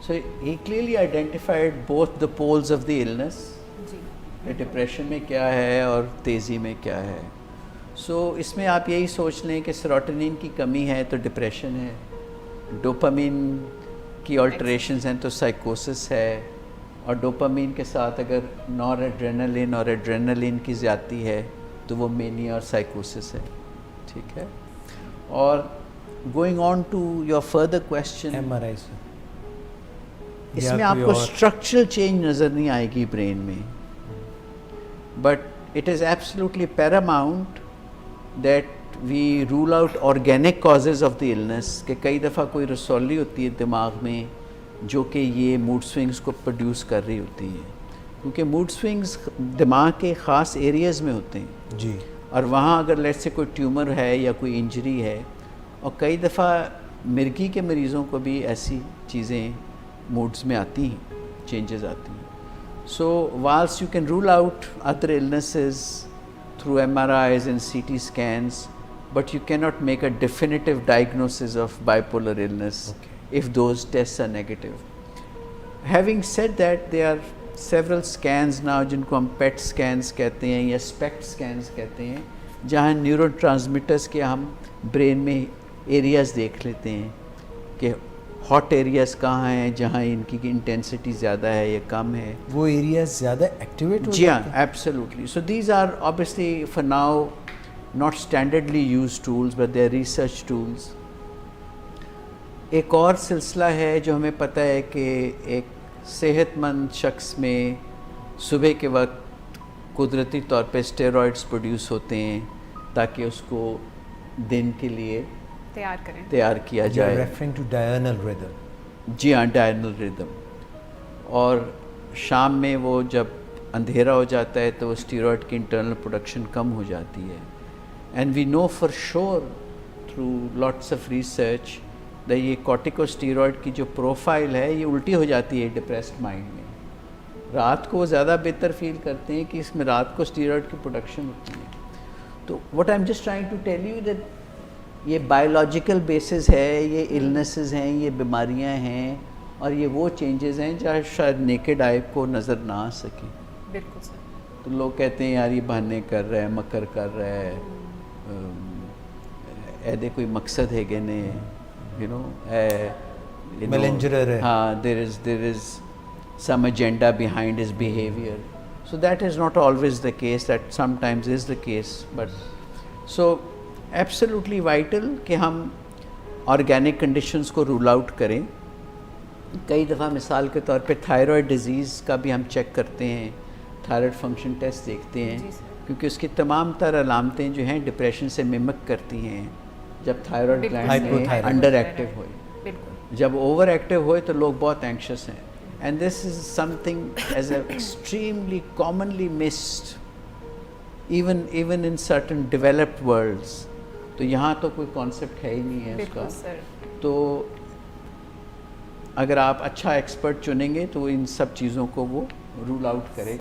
So he clearly identified both the poles of the illness, depression میں کیا ہے اور تیزی میں کیا ہے. سو اس میں آپ یہی سوچ لیں کہ سیروٹونین کی کمی ہے تو ڈپریشن ہے, ڈوپامین کی آلٹریشنز ہیں تو سائیکوسس ہے, اور ڈوپامین کے ساتھ اگر نور ایڈرینلین اور ایڈرینلین کی زیادتی ہے تو وہ مینیا اور سائیکوسس ہے. ٹھیک ہے. اور going on to your further question, M R I سے اس میں آپ کو اسٹرکچرل چینج نظر نہیں آئے گی برین میں, but it is absolutely paramount that we rule out organic causes of the illness, کہ کئی دفعہ کوئی رسولی ہوتی ہے دماغ میں جو کہ یہ موڈ سوئنگز کو پروڈیوس کر رہی ہوتی ہے, کیونکہ موڈ سوئنگز دماغ کے خاص ایریاز میں ہوتے ہیں جی, اور وہاں اگر لیٹ سے کوئی ٹیومر ہے یا کوئی انجری ہے, اور کئی دفعہ مرگی کے مریضوں کو بھی ایسی چیزیں موڈز میں آتی ہیں, چینجز آتی ہیں. سو whilst you can rule out other illnesses through MRIs and CT scans, but you cannot make a definitive diagnosis of bipolar illness if those tests are negative. Having said that, there are several scans now جن کو ہم PET scans کہتے ہیں یا SPECT scans کہتے ہیں, جہاں neuro transmitters کے ہم برین میں ایریاز دیکھ لیتے ہیں کہ ہاٹ ایریاز کہاں ہیں جہاں ان کی انٹینسٹی زیادہ ہے یا کم ہے. وہ ایریاز زیادہ ایکٹیویٹ ہو جی ہاں, absolutely. So these are obviously for now not standardly used tools, but they are research tools. ایک اور سلسلہ ہے جو ہمیں پتہ ہے کہ ایک صحت مند شخص میں صبح کے وقت قدرتی طور پہ اسٹیرائڈس پروڈیوس ہوتے ہیں تاکہ اس کو دن کے لیے تیار کیا جائے. Referring to diurnal rhythm. جی ہاں, ڈائرنل ریدم. اور شام میں وہ جب اندھیرا ہو جاتا ہے تو اسٹیرائڈ کی انٹرنل پروڈکشن کم ہو جاتی ہے. And we know for sure through lots of research کہ یہ کارٹیکو اسٹیرائڈ کی جو پروفائل ہے یہ الٹی ہو جاتی ہے ڈپریسڈ مائنڈ میں. رات کو وہ زیادہ بہتر فیل کرتے ہیں کہ اس میں رات کو اسٹیرائڈ کی پروڈکشن ہوتی ہے. تو what I am just trying to tell you that یہ بایولوجیکل بیسز ہے, یہ النسز ہیں, یہ بیماریاں ہیں, اور یہ وہ چینجز ہیں جو شاید نیکڈ آئی کو نظر نہ آ سکیں. بالکل سر. تو لوگ کہتے ہیں یار یہ بہانے کر رہا ہے, مکر کر رہا ہے, ایدے کوئی مقصد ہے کہ نہیں, یو نو میلنجرر ہے. ہاں, there is some agenda behind his behavior. So that is not always the case, that sometimes is the case. But so absolutely vital کہ ہم آرگینک کنڈیشنز کو رول آؤٹ کریں. کئی دفعہ مثال کے طور پہ تھائرائڈ ڈیزیز کا بھی ہم چیک کرتے ہیں, تھائرائڈ فنکشن ٹیسٹ دیکھتے ہیں, کیونکہ اس کی تمام تر علامتیں جو ہیں ڈپریشن سے ممک کرتی ہیں. جب تھائرائڈ گلینڈ انڈر ایکٹیو ہوئے, جب اوور ایکٹیو ہوئے تو لوگ بہت اینکشس ہیں. And this is some thing as a extremely commonly missed even in certain developed worlds. تو یہاں تو کوئی کانسیپٹ ہے ہی نہیں ہے اس کا. تو اگر آپ اچھا ایکسپرٹ چنیں گے تو ان سب چیزوں کو وہ رول آؤٹ کرے.